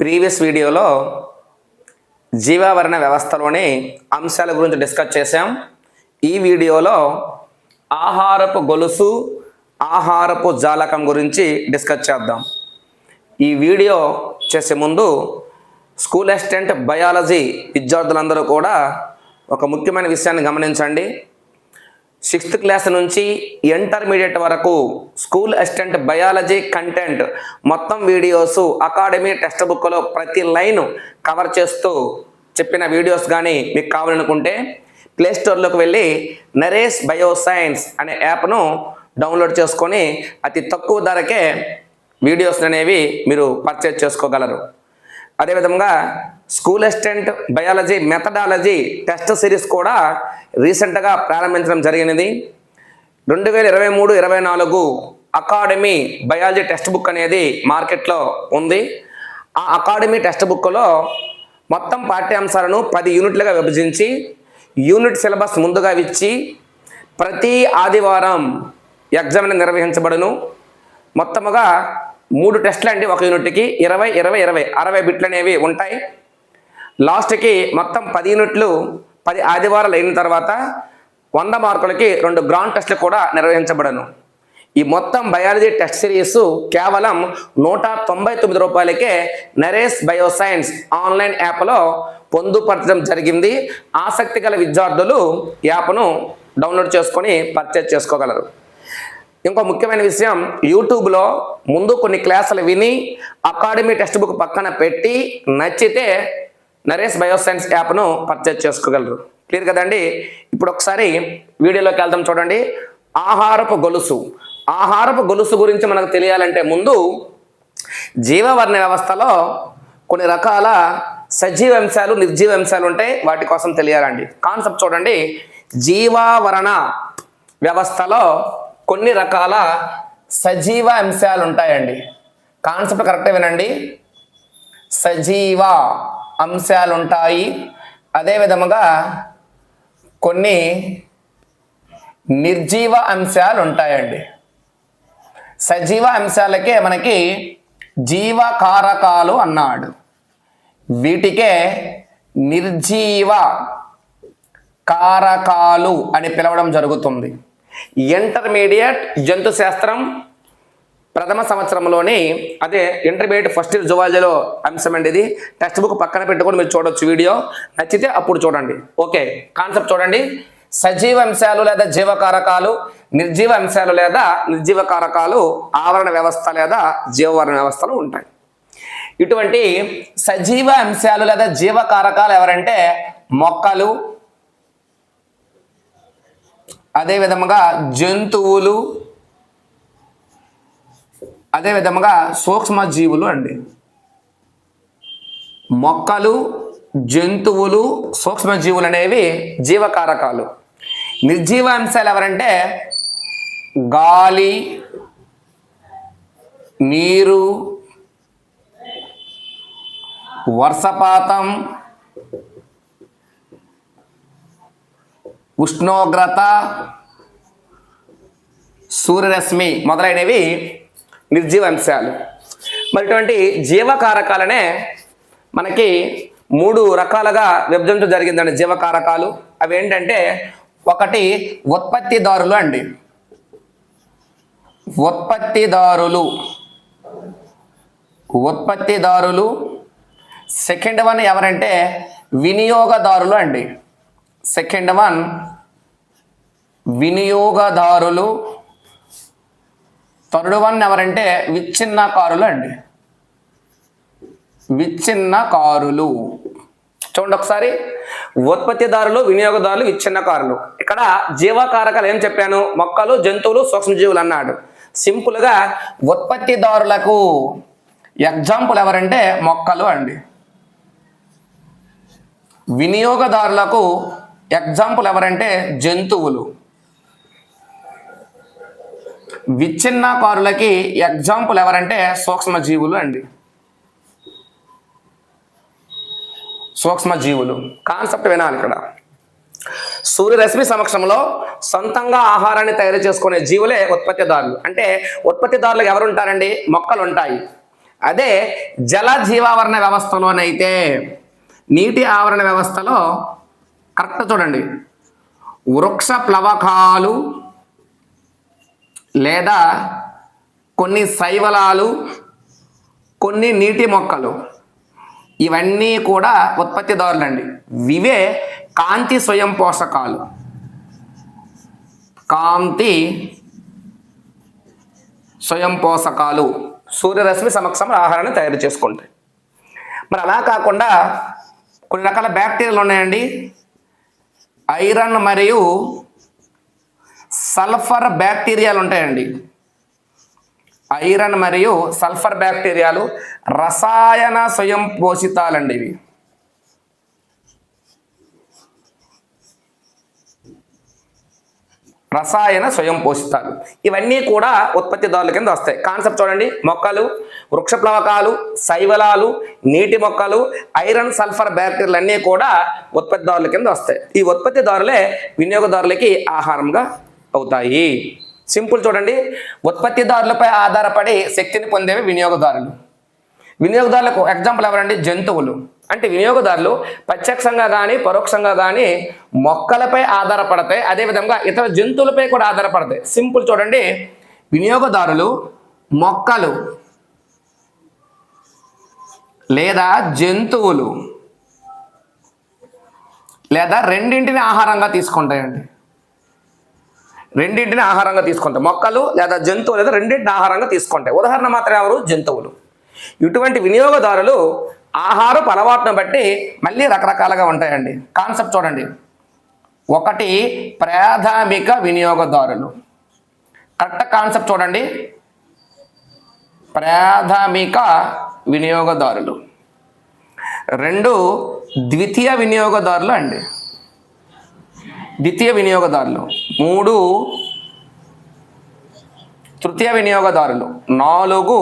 Previous వీడియోలో జీవావరణ వ్యవస్థలోని అంశాల గురించి డిస్కస్ చేశాం. ఈ వీడియోలో ఆహారపు గొలుసు, ఆహారపు జాలకం గురించి డిస్కస్ చేద్దాం. ఈ వీడియో చేసే ముందు స్కూల్ అసిస్టెంట్ బయాలజీ విద్యార్థులందరూ కూడా ఒక ముఖ్యమైన విషయాన్ని గమనించండి. 6th క్లాస్ నుంచి ఇంటర్మీడియట్ వరకు స్కూల్ అసిస్టెంట్ బయాలజీ కంటెంట్ మొత్తం వీడియోస్ అకాడమీ టెక్స్ట్ బుక్లో ప్రతి లైన్ కవర్ చేస్తూ చెప్పిన వీడియోస్ కానీ మీకు కావాలనుకుంటే ప్లేస్టోర్లోకి వెళ్ళి నరేష్ బయోసైన్స్ అనే యాప్ను డౌన్లోడ్ చేసుకొని అతి తక్కువ ధరకే వీడియోస్ అనేవి మీరు పర్చేజ్ చేసుకోగలరు. అదేవిధంగా school assistant biology methodology test series కూడా రీసెంట్గా ప్రారంభించడం జరిగినది. 2023-24 అకాడమీ బయాలజీ టెక్స్ట్ బుక్ అనేది మార్కెట్లో ఉంది. ఆ అకాడమీ టెక్స్ట్ బుక్లో మొత్తం పాఠ్యాంశాలను 10 యూనిట్లుగా విభజించి యూనిట్ సిలబస్ ముందుగా ఇచ్చి ప్రతి ఆదివారం ఎగ్జామ్ నిర్వహించబడును. మొత్తముగా 3 టెస్టులు అండి. ఒక యూనిట్కి 20 బిట్లు అనేవి ఉంటాయి. లాస్ట్కి మొత్తం 10 యూనిట్లు 10 ఆదివారాలు అయిన తర్వాత 100 మార్కులకి 2 గ్రాండ్ టెస్టులు కూడా నిర్వహించబడను. ఈ మొత్తం బయాలజీ టెస్ట్ సిరీస్ కేవలం 199 రూపాయలకే నరేష్ బయోసైన్స్ ఆన్లైన్ యాప్లో పొందుపరచడం జరిగింది. ఆసక్తి గల విద్యార్థులు యాప్ను డౌన్లోడ్ చేసుకొని పర్చేజ్ చేసుకోగలరు. ఇంకో ముఖ్యమైన విషయం, యూట్యూబ్లో ముందు కొన్ని క్లాసులు విని అకాడమీ టెక్స్ట్ బుక్ పక్కన పెట్టి నచ్చితే నరేష్ బయోసైన్స్ యాప్ను పర్చేజ్ చేసుకోగలరు. క్లియర్ కదండి. ఇప్పుడు ఒకసారి వీడియోలోకి వెళ్దాం. చూడండి, ఆహారపు గొలుసు. ఆహారపు గొలుసు గురించి మనకు తెలియాలంటే ముందు జీవవర్ణ వ్యవస్థలో కొన్ని రకాల సజీవ అంశాలు, నిర్జీవ అంశాలు ఉంటాయి. వాటి కోసం తెలియాలండి. కాన్సెప్ట్ చూడండి, జీవావరణ వ్యవస్థలో కొన్ని రకాల సజీవ అంశాలు ఉంటాయండి. కాన్సెప్ట్ కరెక్ట్గా వినండి. సజీవ అంశాలు ఉంటాయి. అదేవిధముగా కొన్ని నిర్జీవ అంశాలు ఉంటాయండి. సజీవ అంశాలకే మనకి జీవకారకాలు అన్నాడు. వీటికే నిర్జీవ కారకాలు అని పిలవడం జరుగుతుంది. ఇంటర్మీడియట్ జంతు శాస్త్రం ప్రథమ సంవత్సరంలోని, అదే ఇంటర్మీడియట్ ఫస్ట్ ఇయర్ జువాలజీలో అంశం అండి. ఇది టెక్స్ట్ బుక్ పక్కన పెట్టుకొని మీరు చూడొచ్చు. వీడియో నచ్చితే అప్పుడు చూడండి. ఓకే, కాన్సెప్ట్ చూడండి. సజీవ అంశాలు లేదా జీవకారకాలు, నిర్జీవ అంశాలు లేదా నిర్జీవ కారకాలు ఆవరణ వ్యవస్థ లేదా జీవవర్ణ వ్యవస్థలు ఉంటాయి. ఇటువంటి సజీవ అంశాలు లేదా జీవకారకాలు ఎవరంటే మొక్కలు, అదేవిధముగా జంతువులు, అదేవిధముగా సూక్ష్మజీవులు అండి. మొక్కలు, జంతువులు, సూక్ష్మజీవులు అనేవి జీవకారకాలు. నిర్జీవ అంశాలు ఎవరంటే గాలి, నీరు, వర్షపాతం, ఉష్ణోగ్రత, సూర్యరశ్మి మొదలైనవి నిర్జీవ అంశాలు. మరి ఇటువంటి జీవకారకాలనే మనకి 3 రకాలుగా విభజించడం జరిగిందండి. జీవకారకాలు అవి ఏంటంటే, ఒకటి ఉత్పత్తిదారులు అండి. ఉత్పత్తిదారులు. సెకండ్ వన్ ఎవరంటే వినియోగదారులు అండి. సెకండ్ వన్ వినియోగదారులు. థర్డ్ వన్ ఎవరంటే విచ్ఛిన్నకారులు అండి. విచ్ఛిన్నకారులు. చూడండి ఒకసారి, ఉత్పత్తిదారులు, వినియోగదారులు, విచ్ఛిన్నకారులు. ఇక్కడ జీవకారకాలు ఏం చెప్పాను? మొక్కలు, జంతువులు, సూక్ష్మజీవులు అన్నాడు. సింపుల్గా ఉత్పత్తిదారులకు ఎగ్జాంపుల్ ఎవరంటే మొక్కలు అండి. వినియోగదారులకు ఎగ్జాంపుల్ ఎవరంటే జంతువులు. విచ్ఛిన్నకారులకి ఎగ్జాంపుల్ ఎవరంటే సూక్ష్మజీవులు అండి. సూక్ష్మజీవులు కాన్సెప్ట్ వినాలి ఇక్కడ. సూర్యరశ్మి సమక్షంలో సొంతంగా ఆహారాన్ని తయారు చేసుకునే జీవులే ఉత్పత్తిదారులు. అంటే ఉత్పత్తిదారులు ఎవరు ఉంటారండి? మొక్కలు ఉంటాయి. అదే జల జీవావరణ వ్యవస్థలోనైతే నీటి ఆవరణ వ్యవస్థలో కరెక్ట్ చూడండి, వృక్ష ప్లవకాలు లేదా కొన్ని శైవలాలు, కొన్ని నీటి మొక్కలు, ఇవన్నీ కూడా ఉత్పత్తిదారులండి. ఇవే కాంతి స్వయం పోషకాలు. కాంతి స్వయం పోషకాలు సూర్యరశ్మి సమక్షంలో ఆహారాన్ని తయారు చేసుకుంటాయి. మరి అలా కాకుండా కొన్ని రకాల బ్యాక్టీరియాలు ఉన్నాయండి. ఐరన్ మరియు సల్ఫర్ బ్యాక్టీరియాలు ఉంటాయండి. ఐరన్ మరియు సల్ఫర్ బ్యాక్టీరియాలు రసాయన స్వయం పోషితాలండి. ఇవి రసాయన స్వయం పోషితాలు. ఇవన్నీ కూడా ఉత్పత్తిదారుల కింద వస్తాయి. కాన్సెప్ట్ చూడండి, మొక్కలు, వృక్ష ప్లవకాలు, శైవలాలు, నీటి మొక్కలు, ఐరన్ సల్ఫర్ బ్యాక్టీరియాలు అన్నీ కూడా ఉత్పత్తిదారుల కింద వస్తాయి. ఈ ఉత్పత్తిదారులే వినియోగదారులకి ఆహారంగా అవుతాయి. సింపుల్ చూడండి, ఉత్పత్తిదారులపై ఆధారపడి శక్తిని పొందేవి వినియోగదారులు. వినియోగదారులకు ఎగ్జాంపుల్ ఎవరండి? జంతువులు. అంటే వినియోగదారులు ప్రత్యక్షంగా కానీ పరోక్షంగా కానీ మొక్కలపై ఆధారపడతాయి, అదేవిధంగా ఇతర జంతువులపై కూడా ఆధారపడతాయి. సింపుల్ చూడండి, వినియోగదారులు మొక్కలు లేదా జంతువులు లేదా రెండింటిని ఆహారంగా తీసుకుంటాయండి. రెండింటిని ఆహారంగా తీసుకుంటాయి. మొక్కలు లేదా జంతువులు లేదా రెండింటిని ఆహారంగా తీసుకుంటాయి. ఉదాహరణ మాత్రం ఎవరు? జంతువులు. ఇటువంటి వినియోగదారులు ఆహారపు అలవాటును బట్టి మళ్ళీ రకరకాలుగా ఉంటాయండి. కాన్సెప్ట్ చూడండి, ఒకటి ప్రాథమిక వినియోగదారులు. కరెక్ట్ కాన్సెప్ట్ చూడండి, ప్రాథమిక వినియోగదారులు. రెండు ద్వితీయ వినియోగదారులు అండి, ద్వితీయ వినియోగదారులు. మూడు తృతీయ వినియోగదారులు. నాలుగు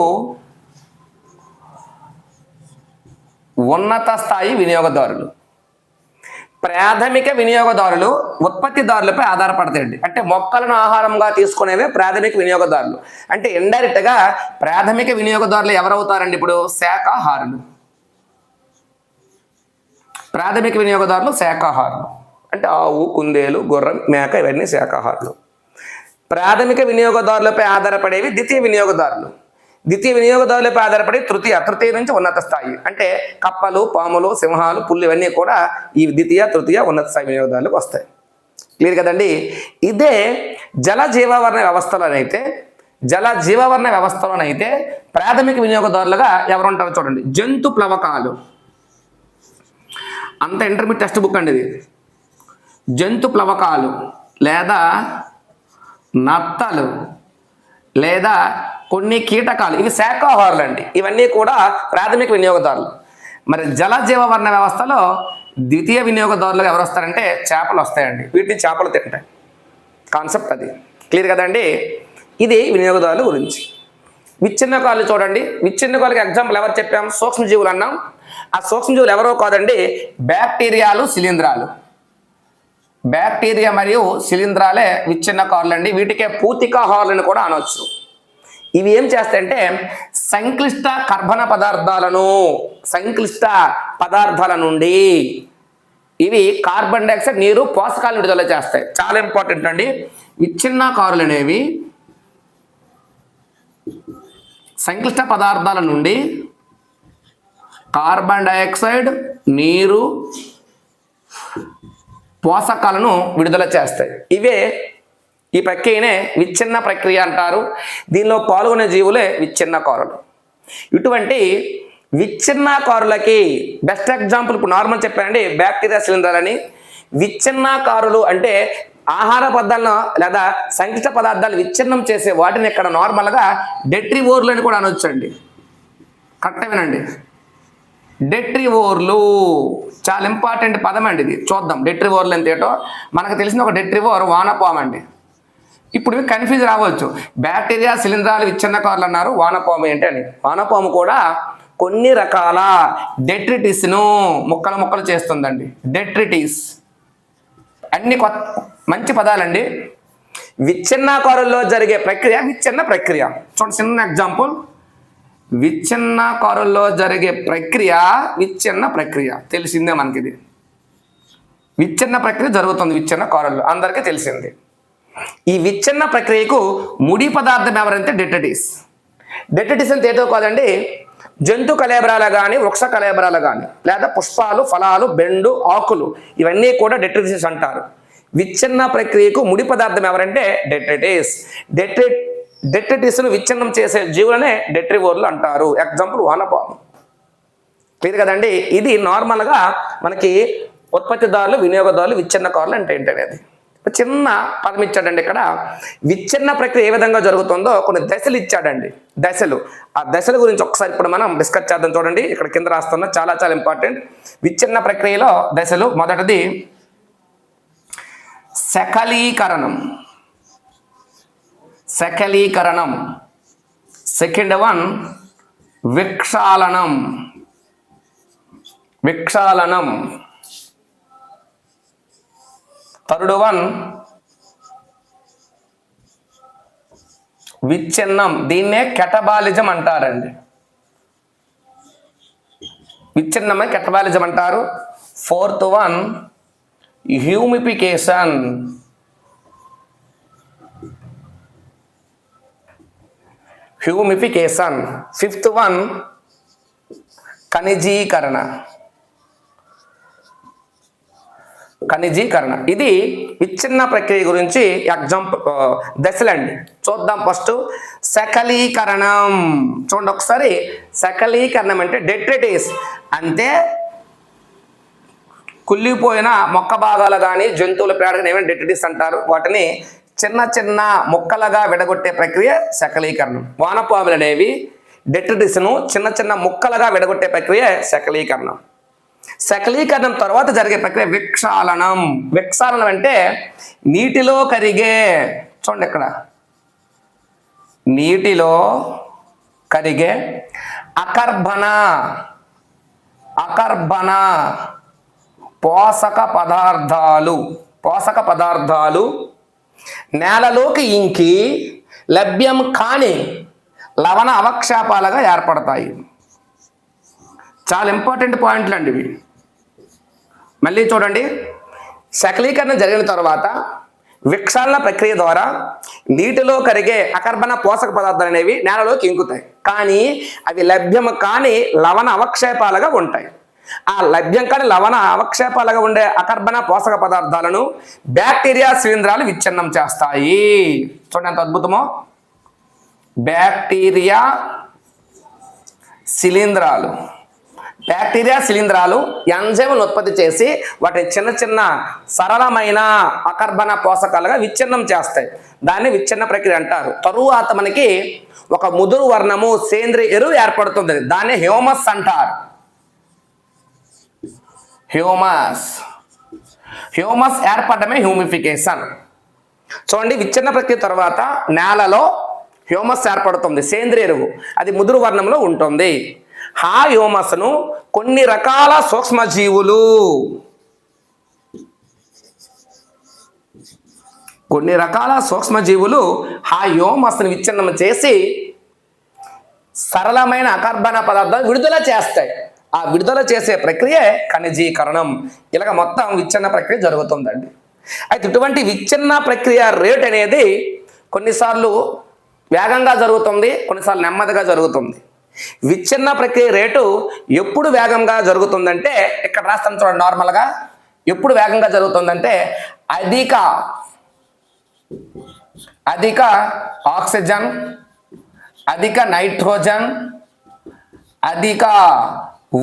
ఉన్నత స్థాయి వినియోగదారులు. ప్రాథమిక వినియోగదారులు ఉత్పత్తిదారులపై ఆధారపడతాయండి. అంటే మొక్కలను ఆహారంగా తీసుకునేవే ప్రాథమిక వినియోగదారులు. అంటే ఇండైరెక్ట్గా ప్రాథమిక వినియోగదారులు ఎవరవుతారండి? ఇప్పుడు శాకాహారులు. ప్రాథమిక వినియోగదారులు శాకాహారులు. అంటే ఆవు, కుందేలు, గుర్రం, మేక ఇవన్నీ శాకాహారులు. ప్రాథమిక వినియోగదారులపై ఆధారపడేవి ద్వితీయ వినియోగదారులు. ద్వితీయ వినియోగదారులపై ఆధారపడి తృతీయ నుంచి ఉన్నత స్థాయి. అంటే కప్పలు, పాములు, సింహాలు, పుల్లు ఇవన్నీ కూడా ఈ ద్వితీయ, తృతీయ, ఉన్నత స్థాయి వినియోగదారులకు వస్తాయి. క్లియర్ కదండి? ఇదే జల జీవావరణ వ్యవస్థలోనైతే ప్రాథమిక వినియోగదారులుగా ఎవరుంటారో చూడండి, జంతు ప్లవకాలు. అంత ఇంటర్మీడియట్ టెక్స్ట్ బుక్ అండి ఇది. జంతు ప్లవకాలు లేదా నత్తలు లేదా కొన్ని కీటకాలు, ఇవి శాకాహారులు అండి. ఇవన్నీ కూడా ప్రాథమిక వినియోగదారులు. మరి జల జీవవర్ణ వ్యవస్థలో ద్వితీయ వినియోగదారులు ఎవరు వస్తారంటే చేపలు వస్తాయండి. వీటిని చేపలు తింటాయి. కాన్సెప్ట్ అది. క్లియర్ కదండి? ఇది వినియోగదారుల గురించి. విచ్ఛిన్నకాలు చూడండి, విచ్ఛిన్నకాలకి ఎగ్జాంపుల్ ఎవరు చెప్పాం? సూక్ష్మజీవులు అన్నాం. ఆ సూక్ష్మజీవులు ఎవరో కాదండి, బ్యాక్టీరియాలు, శిలీంధ్రాలు. బ్యాక్టీరియా మరియు శిలీంధ్రాలే విచ్ఛిన్నకారులు అండి. వీటికే పూతికాహారులను కూడా అనవచ్చు. ఇవి ఏం చేస్తాయంటే సంక్లిష్ట కర్బన పదార్థాల నుండి ఇవి కార్బన్ డైఆక్సైడ్, నీరు, పోషకాలను విడుదల చేస్తాయి. చాలా ఇంపార్టెంట్ అండి. విచ్ఛిన్నకారులు అనేవి సంక్లిష్ట పదార్థాల నుండి కార్బన్ డైఆక్సైడ్, నీరు, పోషకాలను విడుదల చేస్తాయి. ఈ ప్రక్రియనే విచ్ఛిన్న ప్రక్రియ అంటారు. దీనిలో పాల్గొనే జీవులే విచ్ఛిన్నకారులు. ఇటువంటి విచ్ఛిన్నకారులకి బెస్ట్ ఎగ్జాంపుల్ ఇప్పుడు నార్మల్ చెప్పానండి, బ్యాక్టీరియా, శిలీంధ్రాలని. విచ్ఛిన్నకారులు అంటే ఆహార పదార్థాలను లేదా సంక్లిష్ట పదార్థాలు విచ్ఛిన్నం చేసే వాటిని ఇక్కడ నార్మల్గా డెట్రివోర్లు అని కూడా అనొచ్చండి. కరెక్టేనండి. డెట్రివోర్లు చాలా ఇంపార్టెంట్ పదం అండి. ఇది చూద్దాం డెట్రివోర్లు ఎంతేటో. మనకు తెలిసిన ఒక డెట్రివోర్ వానపాము అండి. ఇప్పుడు మీకు కన్ఫ్యూజ్ రావచ్చు, బ్యాక్టీరియా, శిలీంధ్రాలు, విచ్ఛిన్నకారులు అన్నారు, వానపాము ఏంటి అని. వానపాము కూడా కొన్ని రకాల డెట్రిటిస్ను ముక్కలు చేస్తుందండి. డెట్రిటిస్ అన్ని మంచి పదాలండి. విచ్ఛిన్నకారుల్లో జరిగే ప్రక్రియ విచ్ఛిన్న ప్రక్రియ. చూడండి, చిన్న ఎగ్జాంపుల్. విచ్ఛిన్నకారుల్లో జరిగే ప్రక్రియ విచ్ఛిన్న ప్రక్రియ తెలిసిందే మనకి. ఇది విచ్ఛిన్న ప్రక్రియ జరుగుతుంది విచ్ఛిన్నకారుల్లో, అందరికీ తెలిసింది. ఈ విచ్ఛిన్న ప్రక్రియకు ముడి పదార్థం ఎవరంటే డెట్రిటిస్. డెట్రిటిస్ అంటే ఏదో కాదండి, జంతు కళేబరాలు కానీ వృక్ష కళేబరాలు కానీ లేదా పుష్పాలు, ఫలాలు, బెండు, ఆకులు ఇవన్నీ కూడా డెట్రిటిస్ అంటారు. విచ్ఛిన్న ప్రక్రియకు ముడి పదార్థం ఎవరంటే డెట్రిటిస్. డెట్రిటిస్ను విచ్ఛిన్నం చేసే జీవులనే డెట్రివోర్లు అంటారు. ఎగ్జాంపుల్ వానపాము. క్లియర్ కదండి. ఇది నార్మల్గా మనకి ఉత్పత్తిదారులు, వినియోగదారులు, విచ్ఛిన్నకారులు అంటే ఏంటనేది చిన్న పదం ఇచ్చాడండి. ఇక్కడ విచ్ఛిన్న ప్రక్రియ ఏ విధంగా జరుగుతుందో కొన్ని దశలు ఇచ్చాడండి. దశలు, ఆ దశల గురించి ఒకసారి ఇప్పుడు మనం డిస్కస్ చేద్దాం. చూడండి ఇక్కడ కింద రాస్తున్నా, చాలా చాలా ఇంపార్టెంట్. విచ్ఛిన్న ప్రక్రియలో దశలు. మొదటిది శకలీకరణం. శకలీకరణం. సెకండ్ వన్ విక్షాళనం. విక్షాళనం. థర్డ్ వన్ విచ్ఛిన్నం. దీన్నే కెటబాలిజం అంటారండి. విచ్ఛిన్నమే కెటబాలిజం అంటారు. Fourth one humification. Humification. Fifth one ఖనిజీకరణ. ఖనిజీకరణ. ఇది విచ్ఛిన్న ప్రక్రియ గురించి ఎగ్జాంపుల్ దశలండి. చూద్దాం. ఫస్ట్ శకలీకరణం. చూడండి ఒకసారి. శకలీకరణం అంటే డెట్రిటిస్ అంటే కుళ్ళిపోయిన మొక్క భాగాలు కానీ జంతువుల పేడ కానీ ఏమైనా డెట్రిటిస్ అంటారు. వాటిని చిన్న చిన్న ముక్కలుగా విడగొట్టే ప్రక్రియ శకలీకరణం. వానపాములు అనేవి డెట్రిటిస్ను చిన్న చిన్న ముక్కలుగా విడగొట్టే ప్రక్రియ శకలీకరణం. శకలీకరణం తర్వాత జరిగే ప్రక్రియ విక్షాళనం. విక్షాళనం అంటే నీటిలో కరిగే, చూడండి ఇక్కడ, నీటిలో కరిగే అకర్బన. అకర్బన పోషక పదార్థాలు. పోషక పదార్థాలు నేలలోకి ఇంకి లభ్యం కాని లవణ అవక్షేపాలుగా ఏర్పడతాయి. చాలా ఇంపార్టెంట్ పాయింట్లు అండి ఇవి. మళ్ళీ చూడండి. శకలీకరణ జరిగిన తర్వాత విక్షాళన ప్రక్రియ ద్వారా నీటిలో కరిగే అకర్బన పోషక పదార్థాలు అనేవి నేలలోకి ఇంకుతాయి. కానీ అవి లభ్యం కాని లవణ అవక్షేపాలుగా ఉంటాయి. ఆ లభ్యం కాని లవణ అవక్షేపాలుగా ఉండే అకర్బన పోషక పదార్థాలను బ్యాక్టీరియా శిలీంధ్రాలు విచ్ఛిన్నం చేస్తాయి. చూడండి ఎంత అద్భుతమో. బ్యాక్టీరియా శిలీంధ్రాలు. బ్యాక్టీరియా శిలీంధ్రాలు ఎంజైమ్లను ఉత్పత్తి చేసి వాటిని చిన్న చిన్న సరళమైన అకర్బన పోషకాలుగా విచ్ఛిన్నం చేస్తాయి. దాన్ని విచ్ఛిన్న ప్రక్రియ అంటారు. తరువాత మనకి ఒక ముదురు వర్ణము సేంద్రియ ఎరువు ఏర్పడుతుంది. దాన్ని హ్యూమస్ అంటారు. హ్యూమస్. హ్యూమస్ ఏర్పడమే హ్యూమిఫికేషన్. చూడండి. విచ్ఛిన్న ప్రక్రియ తర్వాత నేలలో హ్యూమస్ ఏర్పడుతుంది, సేంద్రియ ఎరువు. అది ముదురు వర్ణంలో ఉంటుంది. ఆ హ్యూమస్ను కొన్ని రకాల సూక్ష్మజీవులు ఆ హ్యూమస్ను విచ్ఛిన్నం చేసి సరళమైన అకర్బన పదార్థాలు విడుదల చేస్తాయి. ఆ విడుదల చేసే ప్రక్రియ ఖనిజీకరణం. ఇలాగ మొత్తం విచ్ఛిన్న ప్రక్రియ జరుగుతుందండి. అయితే ఇటువంటి విచ్ఛిన్న ప్రక్రియ రేట్ అనేది కొన్నిసార్లు వేగంగా జరుగుతుంది, కొన్నిసార్లు నెమ్మదిగా జరుగుతుంది. విచ్ఛిన్న ప్రక్రియ రేటు ఎప్పుడు వేగంగా జరుగుతుందంటే ఇక్కడ రాస్తాను చూడండి. నార్మల్గా ఎప్పుడు వేగంగా జరుగుతుందంటే అధిక ఆక్సిజన్, అధిక నైట్రోజన్, అధిక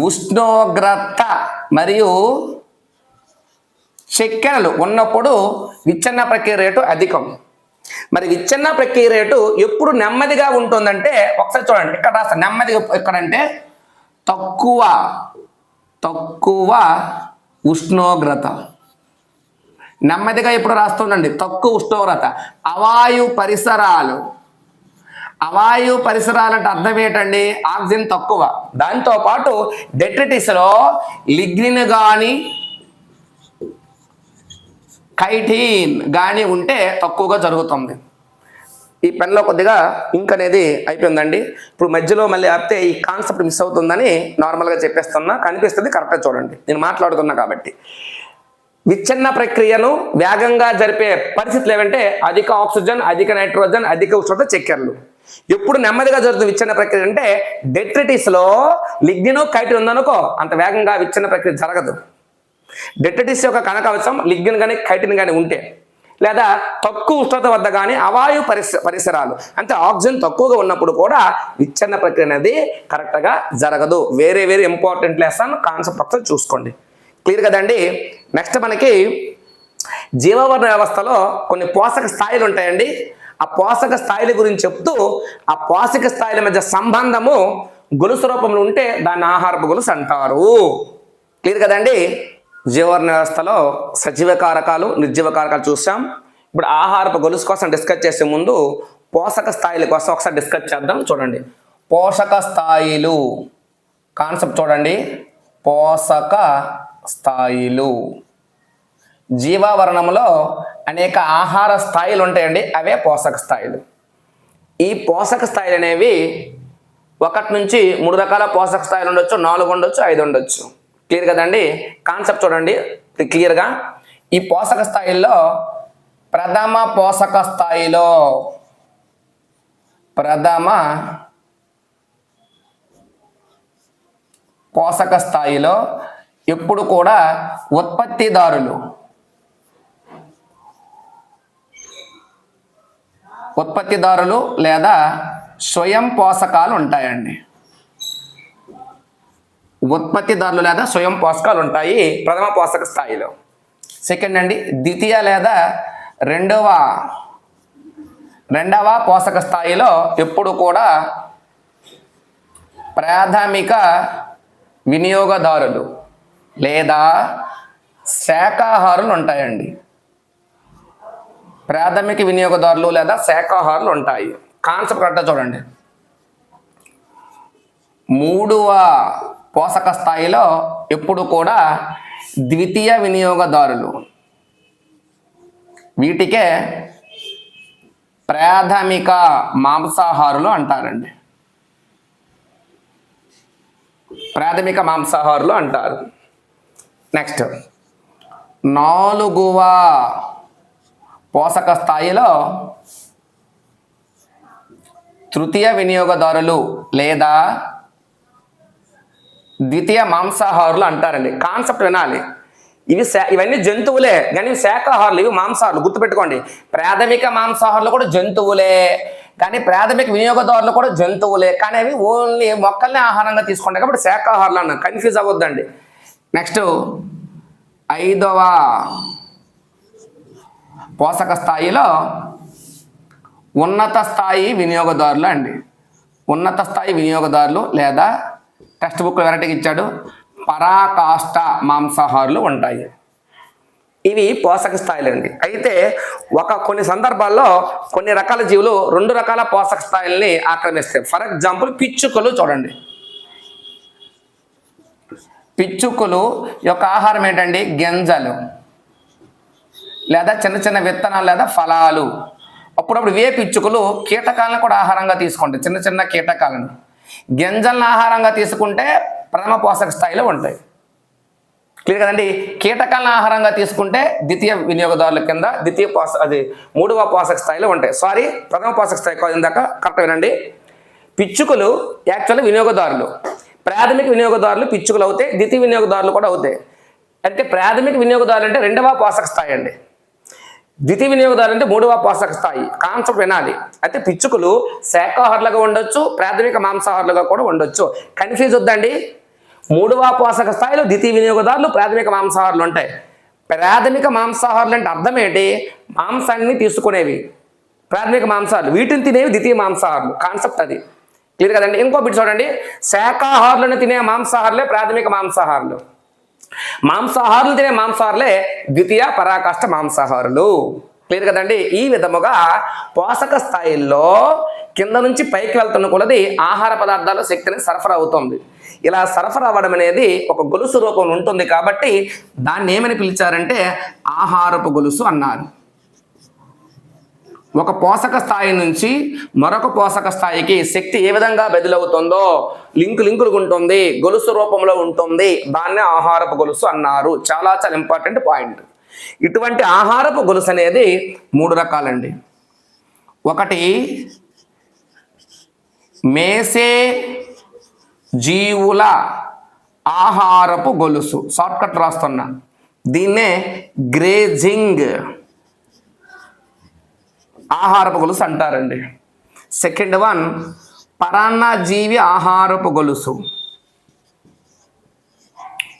ఉష్ణోగ్రత మరియు చక్కెరలు ఉన్నప్పుడు విచ్ఛిన్న ప్రక్రియ రేటు అధికం. మరి విచ్ఛిన్న ప్రక్రియ రేటు ఎప్పుడు నెమ్మదిగా ఉంటుందంటే ఒకసారి చూడండి. ఇక్కడ రాస్తా నెమ్మదిగా. ఎక్కడంటే తక్కువ ఉష్ణోగ్రత. నెమ్మదిగా ఎప్పుడు రాస్తుందండి? తక్కువ ఉష్ణోగ్రత. అవాయు పరిసరాలు అంటే అర్థం ఏంటండి? ఆక్సిజన్ తక్కువ. దాంతోపాటు డెట్రిటిస్లో లిగ్నిన్ కానీ కైటిన్ కానీ ఉంటే తక్కువగా జరుగుతుంది. ఈ పెన్లో కొద్దిగా ఇంక్ అనేది అయిపోయిందండి. ఇప్పుడు మధ్యలో మళ్ళీ ఆపితే ఈ కాన్సెప్ట్ మిస్ అవుతుందని నార్మల్గా చెప్పేస్తున్నా, కనిపిస్తుంది, కరెక్ట్గా చూడండి నేను మాట్లాడుతున్నా కాబట్టి. విచ్ఛిన్న ప్రక్రియను వేగంగా జరిపే పరిస్థితులు ఏమంటే అధిక ఆక్సిజన్, అధిక నైట్రోజన్, అధిక ఉష్ణోగ్రత చక్కెరలు. ఎప్పుడు నెమ్మదిగా జరుగుతుంది విచ్ఛిన్న ప్రక్రియ అంటే డెట్రిటిస్లో లిగ్నిన్ కైటిన్ ఉందనుకో అంత వేగంగా విచ్ఛిన్న ప్రక్రియ జరగదు. డెట్రిటిస్ యొక్క కణకవచం లిగ్నిన్ కానీ కైటిన్ కానీ ఉంటే, లేదా తక్కువ ఉష్ణోగ్రత వద్ద కానీ అవాయు పరిసరాలు అంటే ఆక్సిజన్ తక్కువగా ఉన్నప్పుడు కూడా విచ్ఛిన్న ప్రక్రియ అనేది కరెక్ట్గా జరగదు. వేరే ఇంపార్టెంట్ లెసన్ కాన్సెప్ట్ ఒకసారి చూసుకోండి. క్లియర్ కదండి. నెక్స్ట్ మనకి జీవవర్ణ వ్యవస్థలో కొన్ని పోషక స్థాయిలు ఉంటాయండి. ఆ పోషక స్థాయిల గురించి చెప్తూ ఆ పోషక స్థాయిల మధ్య సంబంధము గొలుసు రూపంలో ఉంటే దాన్ని ఆహారపు గొలుసు అంటారు. క్లియర్ కదండి. జీవవర్ణ వ్యవస్థలో సజీవ కారకాలు, నిర్జీవ కారకాలు చూసాం. ఇప్పుడు ఆహారపు గొలుసు కోసం డిస్కస్ చేసే ముందు పోషక స్థాయిల కోసం ఒకసారి డిస్కస్ చేద్దాం. చూడండి, పోషక స్థాయిలు కాన్సెప్ట్ చూడండి. పోషక స్థాయిలు జీవావరణంలో అనేక ఆహార స్థాయిలు ఉంటాయండి, అవే పోషక స్థాయిలు. ఈ పోషక స్థాయిలు అనేవి 1 నుంచి 3 రకాల పోషక స్థాయిలు ఉండొచ్చు, 4 ఉండొచ్చు, 5 ఉండొచ్చు. క్లియర్ కదండి. కాన్సెప్ట్ చూడండి క్లియర్గా. ఈ పోషక స్థాయిల్లో ప్రథమ పోషక స్థాయిలో ఎప్పుడు కూడా ఉత్పత్తిదారులు లేదా స్వయం పోషకాలు ఉంటాయండి. ఉత్పత్తిదారులు లేదా స్వయం పోషకాలు ఉంటాయి ప్రథమ పోషక స్థాయిలో. సెకండ్ అండి, ద్వితీయ లేదా రెండవ పోషక స్థాయిలో ఎప్పుడు కూడా ప్రాథమిక వినియోగదారులు లేదా శాకాహారులు ఉంటాయండి. ప్రాథమిక వినియోగదారులు లేదా శాకాహారులు ఉంటాయి. కాన్సెప్ట్ కరెక్ట్గా చూడండి. 3వ పోషక స్థాయిలో ఎప్పుడు కూడా ద్వితీయ వినియోగదారులు, వీటికే ప్రాథమిక మాంసాహారులు అంటారండి. ప్రాథమిక మాంసాహారులు అంటారు. నెక్స్ట్ 4వ పోషక స్థాయిలో తృతీయ వినియోగదారులు లేదా ద్వితీయ మాంసాహారులు అంటారండి. కాన్సెప్ట్ వినాలి. ఇవన్నీ జంతువులే కానీ శాకాహారులు, ఇవి మాంసాహారులు. గుర్తుపెట్టుకోండి, ప్రాథమిక మాంసాహారులు కూడా జంతువులే కానీ ప్రాథమిక వినియోగదారులు కూడా జంతువులే కానీ అవి ఓన్లీ మొక్కల్ని ఆహారంగా తీసుకుంటాయి కాబట్టి శాకాహారులు అన్న, కన్ఫ్యూజ్ అవ్వద్దండి. నెక్స్ట్ 5వ పోషక స్థాయిలో ఉన్నత స్థాయి వినియోగదారులు అండి. ఉన్నత స్థాయి వినియోగదారులు లేదా టెక్స్ట్ బుక్ వెరైటీకి ఇచ్చాడు పరాకాష్ట మాంసాహారులు ఉంటాయి. ఇవి పోషక స్థాయిలు అండి. అయితే కొన్ని సందర్భాల్లో కొన్ని రకాల జీవులు 2 రకాల పోషక స్థాయిల్ని ఆక్రమిస్తాయి. ఫర్ ఎగ్జాంపుల్ పిచ్చుకలు చూడండి. పిచ్చుకలు యొక్క ఆహారం ఏంటండి? గింజలు లేదా చిన్న విత్తనాలు లేదా ఫలాలు. అప్పుడప్పుడు పిచ్చుకలు కీటకాలను కూడా ఆహారంగా తీసుకుంటాయి. చిన్న కీటకాలను, గింజలను ఆహారంగా తీసుకుంటే ప్రథమ పోషక స్థాయిలో ఉంటాయి. క్లియర్ కదండి. కీటకాలను ఆహారంగా తీసుకుంటే ద్వితీయ వినియోగదారుల కింద 3వ పోషక స్థాయిలో ఉంటాయి. సారీ, ప్రథమ పోషక స్థాయి కాదు, ఇందాక కరెక్ట్ వినండి. పిచ్చుకలు యాక్చువల్గా వినియోగదారులు. ప్రాథమిక వినియోగదారులు పిచ్చుకలు అవుతాయి, ద్వితీయ వినియోగదారులు కూడా అవుతాయి. అంటే ప్రాథమిక వినియోగదారులు అంటే 2వ పోషక స్థాయి అండి. ద్వితీయ వినియోగదారులు అంటే 3వ పోషక స్థాయి. కాన్సెప్ట్ వినాలి. అయితే పిచ్చుకలు శాకాహారులుగా ఉండొచ్చు, ప్రాథమిక మాంసాహారులుగా కూడా ఉండొచ్చు. కన్ఫ్యూజ్ వద్దండి. 3వ పోషక స్థాయిలో ద్వితీయ వినియోగదారులు, ప్రాథమిక మాంసాహారులు ఉంటాయి. ప్రాథమిక మాంసాహారులు అంటే అర్థం ఏంటి? మాంసాన్ని తీసుకునేవి ప్రాథమిక మాంసాహారులు, వీటిని తినేవి ద్వితీయ మాంసాహారులు. కాన్సెప్ట్ అది. క్లియర్ కదండి. ఇంకో బిట్ చూడండి, శాకాహారులను తినే మాంసాహారులే ప్రాథమిక మాంసాహారులు, మాంసాహారులు తినే మాంసాహారులే ద్వితీయ పరాకాష్ట మాంసాహారులు. క్లియర్ కదండి. ఈ విధముగా పోషక స్థాయిల్లో కింద నుంచి పైకి వెళ్తున్న కొలది ఆహార పదార్థాల శక్తిని సరఫరా అవుతుంది. ఇలా సరఫరా అవ్వడం అనేది ఒక గొలుసు రూపంలో ఉంటుంది కాబట్టి దాన్ని ఏమని పిలిచారంటే ఆహారపు గొలుసు అన్నారు. ఒక పోషక స్థాయి నుంచి మరొక పోషక స్థాయికి శక్తి ఏ విధంగా బదిలవుతుందో లింకులు ఉంటుంది, గొలుసు రూపంలో ఉంటుంది. దాన్నే ఆహారపు గొలుసు అన్నారు. చాలా చాలా ఇంపార్టెంట్ పాయింట్. ఇటువంటి ఆహారపు గొలుసు అనేది 3 రకాలండి. ఒకటి మేసే జీవుల ఆహారపు గొలుసు, షార్ట్కట్ రాస్తున్నా, దీన్నే గ్రేజింగ్ ఆహారపు గొలుసు అంటారండి. సెకండ్ వన్ పరాన్నజీవి ఆహారపు గొలుసు,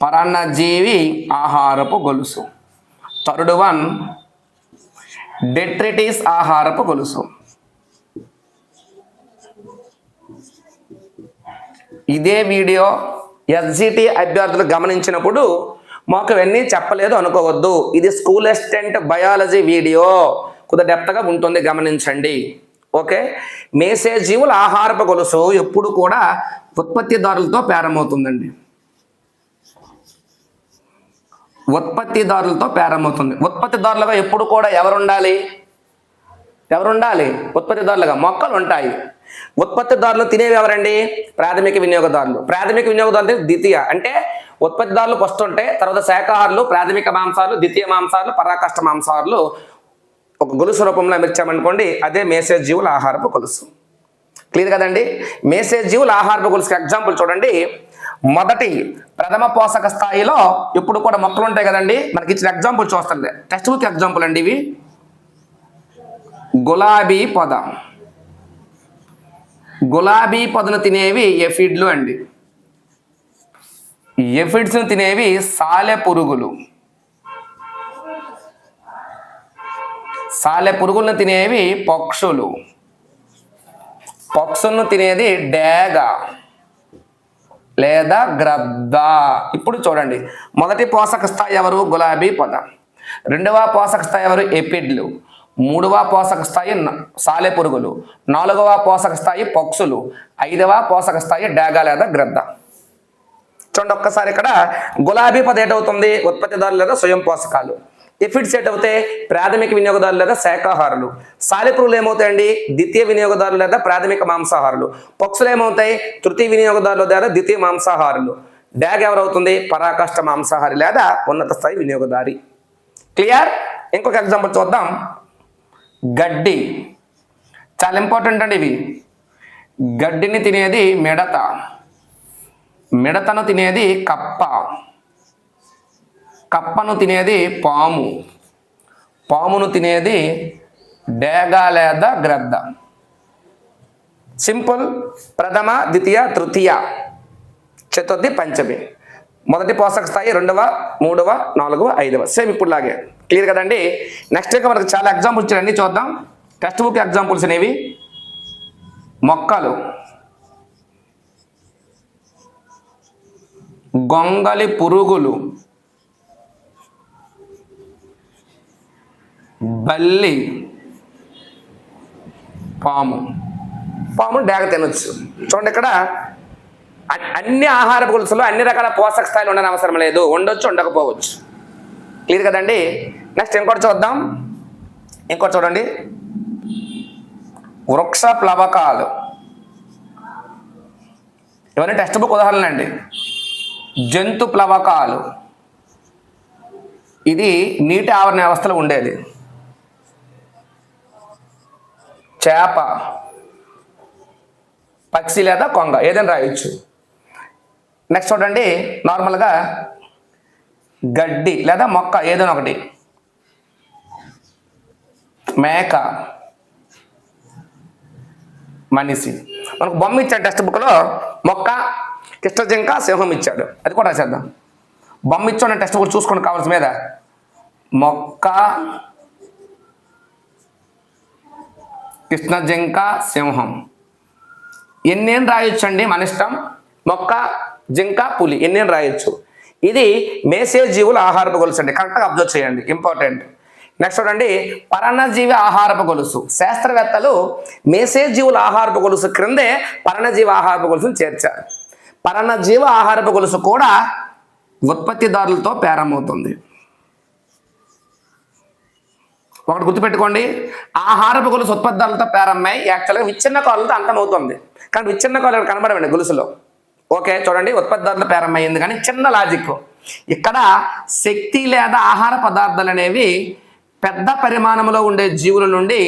పరాన్నజీవి ఆహారపు గొలుసు. థర్డ్ వన్ డెట్రిటిస్ ఆహారపు గొలుసు. ఇదే వీడియో ఎస్జిటి అభ్యర్థులు గమనించినప్పుడు మాకు ఇవన్నీ చెప్పలేదు అనుకోవద్దు. ఇది స్కూల్ అసిస్టెంట్ బయాలజీ వీడియో, కొద్దిగా డెప్త్గా ఉంటుంది, గమనించండి. ఓకే. మేసే జీవుల ఆహారపు గొలుసు ఎప్పుడు కూడా ఉత్పత్తిదారులతో ప్రారంభమవుతుందండి. ఉత్పత్తిదారులతో ప్రారంభమవుతుంది. ఉత్పత్తిదారులుగా ఎప్పుడు కూడా ఎవరుండాలి? ఉత్పత్తిదారులుగా మొక్కలు ఉంటాయి. ఉత్పత్తిదారులు తినేవి ఎవరండి? ప్రాథమిక వినియోగదారులు. ప్రాథమిక వినియోగదారులు ద్వితీయ, అంటే ఉత్పత్తిదారులు ఫస్ట్ ఉంటాయి, తర్వాత శాకాహారులు, ప్రాథమిక మాంసాలు, ద్వితీయ మాంసాలు, పరాకాష్ఠ మాంసాహారులు ఒక గొలుసు రూపంలో అమర్చామనుకోండి, అదే మేసేజ్ జీవుల ఆహారపు గొలుసు. క్లియర్ కదండి? మేసేజ్ జీవుల ఆహారపు గొలుసుకి ఎగ్జాంపుల్ చూడండి. మొదటి ప్రథమ పోషక స్థాయిలో ఇప్పుడు కూడా మొక్కలు ఉంటాయి కదండి. మనకి ఇచ్చిన ఎగ్జాంపుల్ చూస్తుంది, టెక్స్ట్ బుక్ ఎగ్జాంపుల్ అండి ఇవి. గులాబీ పొద, గులాబీ పొదను తినేవి ఎఫిడ్లు అండి. ఎఫిడ్స్ను తినేవి సాలె పురుగులు. సాలె పురుగులను తినేవి పక్షులు. పక్షులను తినేది డేగ లేదా గ్రద్ద. ఇప్పుడు చూడండి, మొదటి పోషక స్థాయి ఎవరు? గులాబీ పొద. రెండవ పోషక స్థాయి ఎవరు? ఎపిడ్లు. మూడవ పోషక స్థాయి సాలె పురుగులు. నాలుగవ పోషక స్థాయి పక్షులు. ఐదవ పోషక స్థాయి డేగ లేదా గ్రద్ద. చూడండి ఒక్కసారి, ఇక్కడ గులాబీ పొద ఏటవుతుంది? ఉత్పత్తిదారులు లేదా స్వయం పోషకాలు. ఎఫిడ్స్ ఏటవుతాయి? ప్రాథమిక వినియోగదారులు లేదా శాకాహారులు. సాలె పురుగులు ఏమవుతాయండి? ద్వితీయ వినియోగదారులు లేదా ప్రాథమిక మాంసాహారులు. పక్షులు ఏమవుతాయి? తృతీయ వినియోగదారులు లేదా ద్వితీయ మాంసాహారులు. డాగ్ ఎవరవుతుంది? పరాకాష్ఠ మాంసాహారి లేదా ఉన్నత స్థాయి వినియోగదారి. క్లియర్? ఇంకొక ఎగ్జాంపుల్ చూద్దాం. గడ్డి చాలా ఇంపార్టెంట్ అండి. ఇవి గడ్డిని తినేది మిడత, మిడతను తినేది కప్ప, కప్పను తినేది పాము, పామును తినేది డేగ లేదా గ్రద్ద. సింపుల్. ప్రథమ, ద్వితీయ, తృతీయ, చతుర్థి, పంచమి. మొదటి పోషక స్థాయి, రెండవ, మూడవ, నాలుగవ, ఐదవ. సేమ్ ఇప్పుడు లాగే. క్లియర్ కదండి? నెక్స్ట్ ఇంకా మనకు చాలా ఎగ్జాంపుల్స్ ఇచ్చారండి, చూద్దాం. టెక్స్ట్ బుక్ ఎగ్జాంపుల్స్ అనేవి. మొక్కలు, గొంగలి పురుగులు, బల్లి, పాము. పాము డేగ తినొచ్చు. చూడండి, ఇక్కడ అన్ని ఆహార గొలుసులో అన్ని రకాల పోషక స్థాయిలు ఉండని అవసరం లేదు, ఉండొచ్చు, ఉండకపోవచ్చు. క్లియర్ కదండి? నెక్స్ట్ ఇంకోటి చూద్దాం. ఇంకోటి చూడండి, వృక్ష ప్లవకాలు. ఇవన్నీ టెక్స్ట్ బుక్ ఉదాహరణలు అండి. జంతు ప్లవకాలు, ఇది నీటి ఆవరణ వ్యవస్థలో ఉండేది. చేప, పక్షి లేదా కొంగ, ఏదైనా రాయొచ్చు. నెక్స్ట్ చూడండి, నార్మల్గా గడ్డి లేదా మొక్క, ఏదైనా ఒకటి. మేక, మనిషి. మనకు బొమ్మ ఇచ్చాడు టెక్స్ట్ బుక్లో, మొక్క, కిష్టజింక, సింహం ఇచ్చాడు. అది కూడా రాసేద్దాం. బొమ్మ ఇచ్చాడు టెక్స్ట్ బుక్ చూసుకోండి కావాల్సిన మీద. మొక్క, కృష్ణజింక, సింహం. ఎన్నేం రాయొచ్చు అండి మన ఇష్టం. మొక్క, జింక, పులి ఎన్నేం రాయొచ్చు. ఇది మేసేజ్ జీవుల ఆహారపు గొలుసు అండి. కరెక్ట్గా అబ్జర్వ్ చేయండి, ఇంపార్టెంట్. నెక్స్ట్ చూడండి, పరాన్నజీవి ఆహారపు గొలుసు. శాస్త్రవేత్తలు మేసేజ్ జీవుల ఆహారపు గొలుసు క్రిందే పరాన్నజీవి ఆహారపు గొలుసును చేర్చారు. పరాన్నజీవ ఆహారపు గొలుసు కూడా ఉత్పత్తిదారులతో ప్రారంభమవుతుంది. ఒకటి గుర్తుపెట్టుకోండి, ఆహారపు గొలుసు ఉత్పత్తులతో ప్రారంభమై యాక్చువల్గా విచ్ఛిన్న కాలుతో అంతమవుతుంది. కానీ విచ్ఛిన్న కాలు ఇక్కడ కనబడవండి గొలుసులో. ఓకే చూడండి, ఉత్పత్తులతో ప్రారంభమైంది. కానీ చిన్న లాజిక్ ఇక్కడ, శక్తి లేదా ఆహార పదార్థాలు అనేవి పెద్ద పరిమాణంలో ఉండే జీవుల నుండి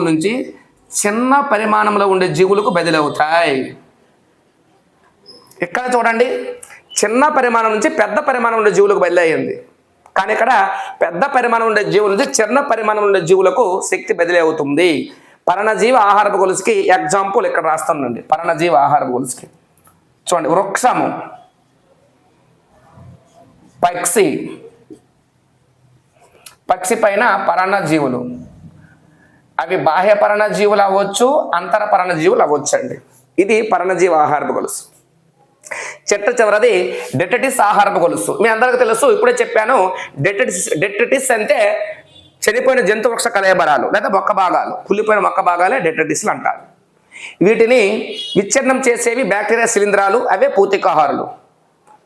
నుంచి చిన్న పరిమాణంలో ఉండే జీవులకు బదిలవుతాయి. ఇక్కడ చూడండి, చిన్న పరిమాణం నుంచి పెద్ద పరిమాణం ఉండే జీవులకు బదిలీ అయ్యింది. కానీ ఇక్కడ పెద్ద పరిమాణం ఉండే జీవుల నుంచి చిన్న పరిమాణం ఉండే జీవులకు శక్తి బదిలీ అవుతుంది. పర్ణజీవ ఆహారపు గొలుసుకి ఎగ్జాంపుల్ ఇక్కడ రాస్తానండి. పర్ణజీవ ఆహారపు గొలుసుకి చూడండి, వృక్షము, పక్షి పైన పర్ణజీవులు, అవి బాహ్య పర్ణజీవులు అవ్వచ్చు, అంతర పర్ణజీవులు అవ్వచ్చు అండి. ఇది పర్ణజీవ ఆహారపు గొలుసు. చెట్టు చివరది డెట్రిటిస్ ఆహారపు గొలుసు. మీ అందరికీ తెలుసు, ఇప్పుడే చెప్పాను. డెట్రిటిస్ అంటే చనిపోయిన జంతు వృక్ష కళేబరాలు లేదా మొక్క భాగాలు, కుళ్ళిపోయిన మొక్క భాగాలే డెట్రిటిస్లు అంటారు. వీటిని విచ్ఛిన్నం చేసేవి బ్యాక్టీరియా శిలీంధ్రాలు, అవే పూతికాహారులు.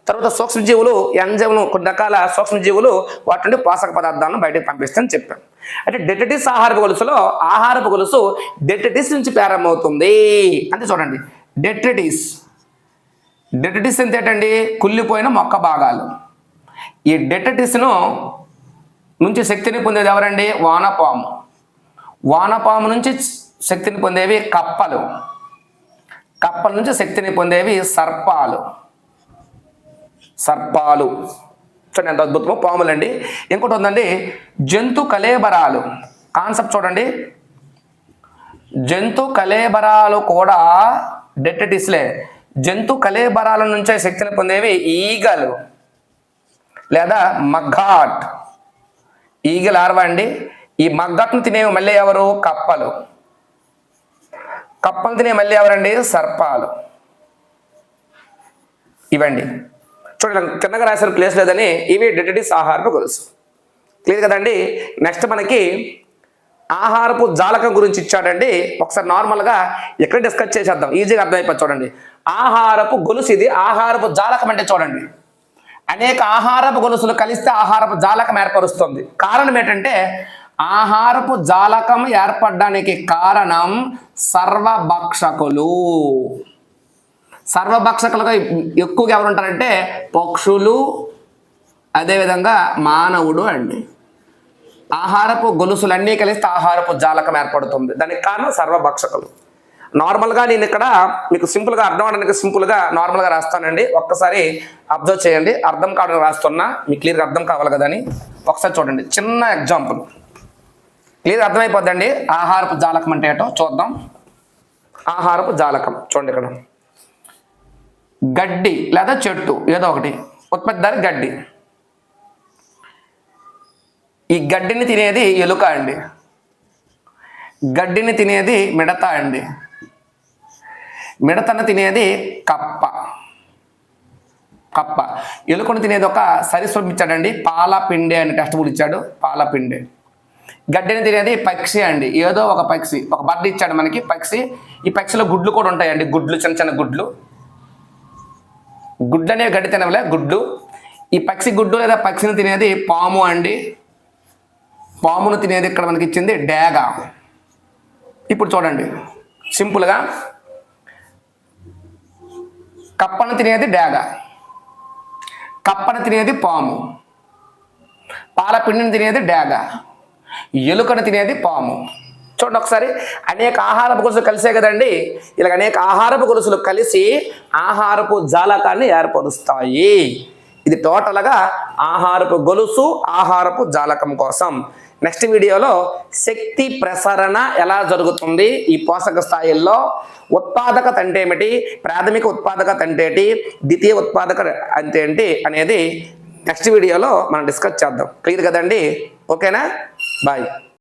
తర్వాత సూక్ష్మజీవులు, ఎంజైములు, కొన్ని రకాల సూక్ష్మజీవులు వాటి నుండి పోషక పదార్థాలను బయటకు పంపిస్తాయని చెప్పాం. అంటే డెట్రిటిస్ ఆహారపు గొలుసులో ఆహారపు గొలుసు డెట్రిటిస్ నుంచి ప్రారంభమవుతుంది. అంటే చూడండి, డెట్రిటిస్ అంటే ఏంటండి? కుళ్ళిపోయిన మొక్క భాగాలు. ఈ డెట్రిటిస్ను నుంచి శక్తిని పొందేది ఎవరండి? వానపాము. వానపాము నుంచి శక్తిని పొందేవి కప్పల నుంచి శక్తిని పొందేవి సర్పాలు. చూడండి ఎంత అద్భుతమో, పాములండి. ఇంకోటి ఉందండి, జంతు కళేబరాలు. కాన్సెప్ట్ చూడండి, జంతు కళేబరాలు కూడా డెట్రిటిస్లే. జంతు కళేబరాల నుంచే శక్తిని పొందేవి ఈగలు లేదా మగ్గాట్. ఈగలు ఆర్వ అండి. ఈ మగ్గట్ను తినేవి మళ్ళీ ఎవరు? కప్పలు తినే మళ్ళీ ఎవరండి? సర్పాలు. ఇవండి చూడండి, కిందగా రాసిన ప్లేస్ లేదని, ఇవి డెట్రిటిస్ ఆహారపు గొలుసు. క్లియర్ కదండి. నెక్స్ట్ మనకి ఆహారపు జాలకం గురించి ఇచ్చాడండి. ఒకసారి నార్మల్గా ఎక్కడ డిస్కస్ చేసేద్దాం, ఈజీగా అర్థమైపోతుంది. చూడండి, ఆహారపు గొలుసు ఇది. ఆహారపు జాలకం అంటే చూడండి, అనేక ఆహారపు గొలుసులు కలిస్తే ఆహారపు జాలకం ఏర్పరుస్తుంది. కారణం ఏంటంటే, ఆహారపు జాలకం ఏర్పడడానికి కారణం సర్వభక్షకులుగా ఎక్కువగా ఎవరు ఉంటారంటే పక్షులు, అదేవిధంగా మానవుడు అండి. ఆహారపు గొలుసులన్నీ కలిస్తే ఆహారపు జాలకం ఏర్పడుతుంది. దానికి కారణం సర్వభక్షకులు. నార్మల్గా నేను ఇక్కడ మీకు సింపుల్గా అర్థం అవడానికి నార్మల్గా రాస్తానండి. ఒక్కసారి అబ్జర్వ్ చేయండి. అర్థం కావడానికి రాస్తున్నా, మీకు క్లియర్గా అర్థం కావాలి కదా అని ఒకసారి చూడండి. చిన్న ఎగ్జాంపుల్ క్లియర్గా అర్థమైపోద్దండి. ఆహారపు జాలకం అంటే ఏంటో చూద్దాం. ఆహారపు జాలకం చూడండి, ఇక్కడ గడ్డి లేదా చెట్టు ఏదో ఒకటి ఉత్పత్తిదారి గడ్డి. ఈ గడ్డిని తినేది ఎలుక అండి. గడ్డిని తినేది మిడత అండి. మిడతను తినేది కప్ప. ఎలుకను తినేది ఒక సరీసృపం ఇచ్చాడండి, పాలపిండి అని టెక్స్ట్ బుక్ ఇచ్చాడు, పాలపిండి. గడ్డిని తినేది పక్షి అండి, ఏదో ఒక పక్షి, ఒక బర్డ్ ఇచ్చాడు మనకి పక్షి. ఈ పక్షిలో గుడ్లు కూడా ఉంటాయండి, చిన్న చిన్న గుడ్లు అనేవి గడ్డి తినవలే, గుడ్లు. ఈ పక్షి గుడ్డు లేదా పక్షిని తినేది పాము అండి. పామును తినేది ఇక్కడ మనకి ఇచ్చింది డేగ. ఇప్పుడు చూడండి సింపుల్గా, కప్పను తినేది డేగ, కప్పను తినేది పాము, పాలపిండిని తినేది డేగ, ఎలుకను తినేది పాము. చూడండి ఒకసారి, అనేక ఆహారపు గొలుసులు కలిసే కదండి. ఇలాగ అనేక ఆహారపు గొలుసులు కలిసి ఆహారపు జాలకాన్ని ఏర్పరుస్తాయి. ఇది టోటల్గా ఆహారపు గొలుసు, ఆహారపు జాలకం కోసం. నెక్స్ట్ వీడియోలో శక్తి ప్రసరణ ఎలా జరుగుతుంది ఈ పోషక స్థాయిల్లో, ఉత్పాదకత అంటే ఏమిటి, ప్రాథమిక ఉత్పాదకత అంటే ఏంటి, ద్వితీయ ఉత్పాదకత అంటే ఏంటి అనేది నెక్స్ట్ వీడియోలో మనం డిస్కస్ చేద్దాం. క్లియర్ కదండి? ఓకేనా? బాయ్.